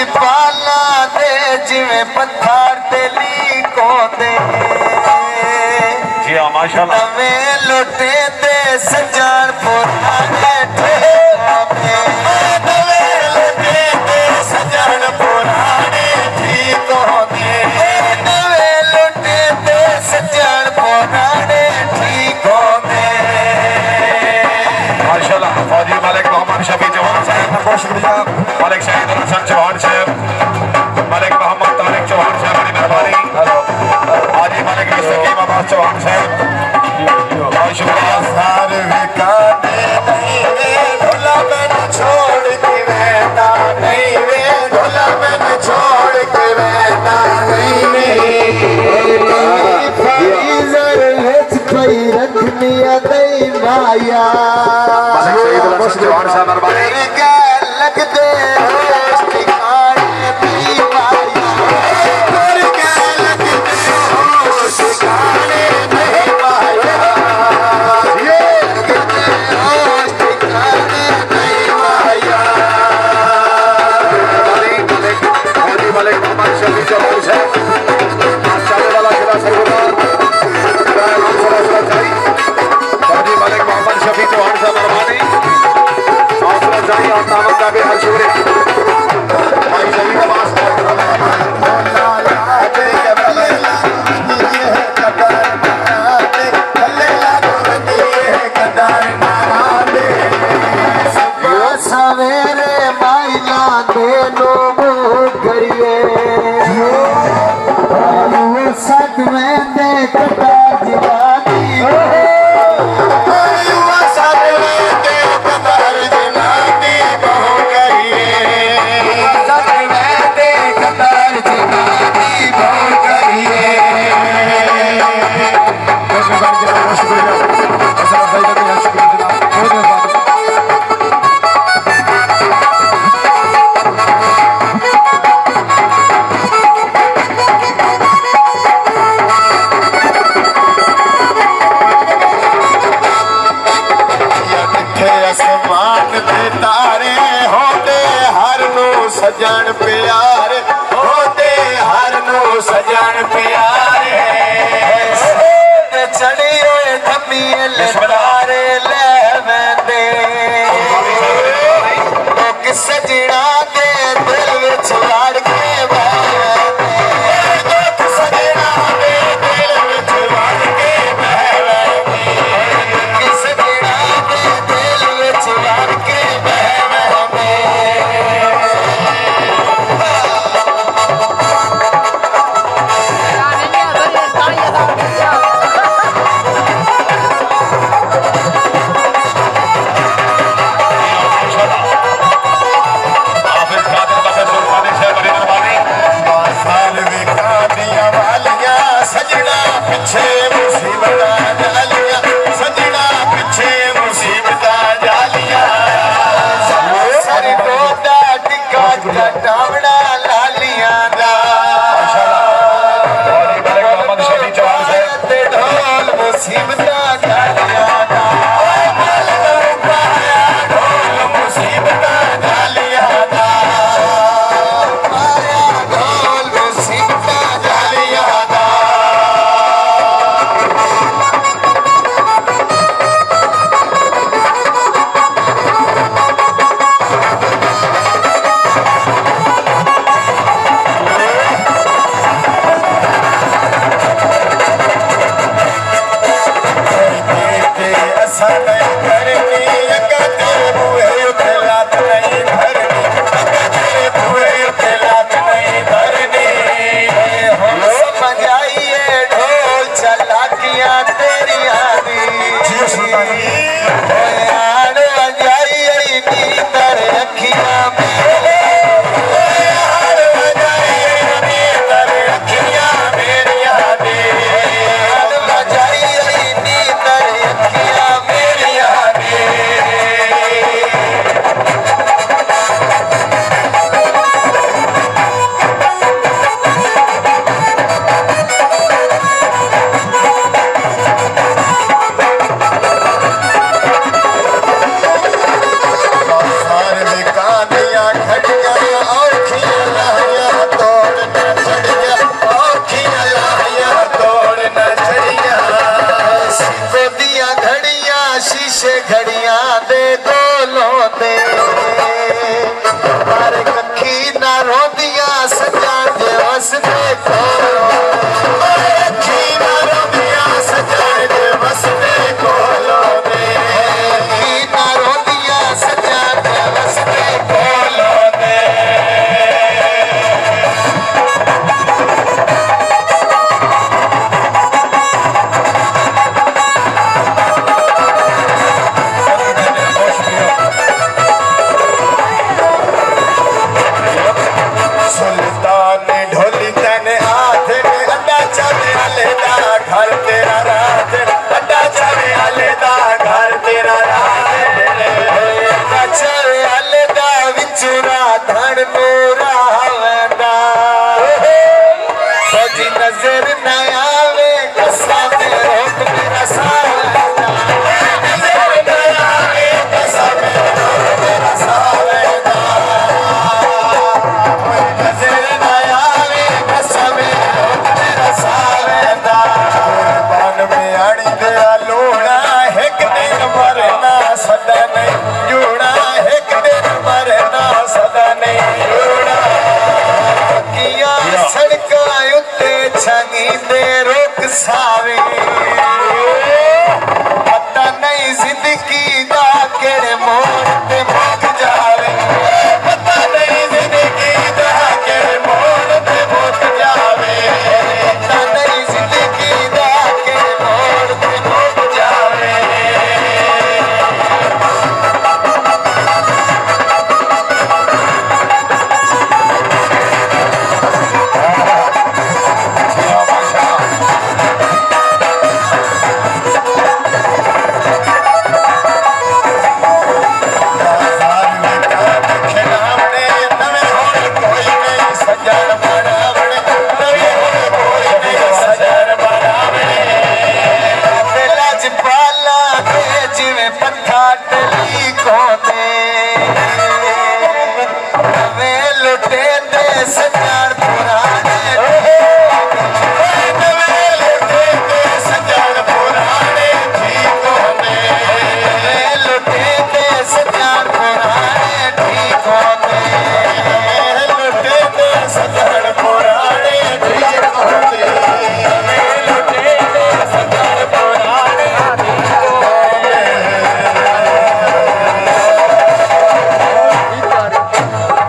पाला दे जिवें पत्थर तेली को दे जी हाँ माशाल्लाह नवे लोटे दे सजान पुराने नवे लोटे दे सजान पुराने ठीक होंगे नवे लोटे दे सजान पुराने ठीक होंगे माशाल्लाह फौजी मलिक मोहम्मद शफी चौहान साहब का बहुत शुक्रिया मलिक शहीद हसन चौहान साहब मलिक मोहम्मद तारिक चौहान साहब बड़ी मेहरबानी हाजी मलिक सकीम अब्बास चौहान साहब बहुत शुक्रिया सारे विकाने नहीं वे ढोला मैंने छोड़ के रहना नहीं वे ढोला मैंने छोड़ के रहना नहीं वे फरीजर हिच कोई रखनी दई माया मलिक शहीद हसन चौहान साहब मेहरबानी लग दे होश ठिकाने दी माया लग दे होश ठिकाने नहीं माया मलिक मोहम्मद शफी चौहान साहब चाले वाला जिला सरगुजार फौजी मलिक मोहम्मद शफी चौहान साहब मेहरबानी हौसला जारी और दावत का भी हर शुक्रिया भाई सभी नमाज सवेरे माइला दे लोग करिए सत में दे कटा जिवानी सत में दे कटार जिनानी बहु करिए सत में दे कटार जिनानी बहु करिए सजन प्यार होते हर नो सजन प्यार चढ़ी होए धमिए लतारे ले वेंदे किस सजना दे दिल विच वाड़ के सजना दे दिल विच वाड़ के किस सजना दे दिल विच वाड़ के नशे घड़ियां दे गोलों दे पर कखी ना रोंदियां सजां दे वसदे कोलों अखी ना रोंदियां सजां दे वसदे कोलों दे अखी ना रोंदियां सजां दे वसदे कोलों दे सुल्तान ढोली तने हाथ में अड्डा चले आलेदा घर तेरा रात अड्डा चले आलेदा घर तेरा रात अड्डा चले आलेदा विचुरा धन पूरा हवेंदा सोजी नजर न आवे कसा में रोक मेरा सावेंदा नजर न आवे कसा में रोक मेरा सावेंदा नजर न आवे कसम रोक मेरा सावेंदा कुर्बान में आनी दे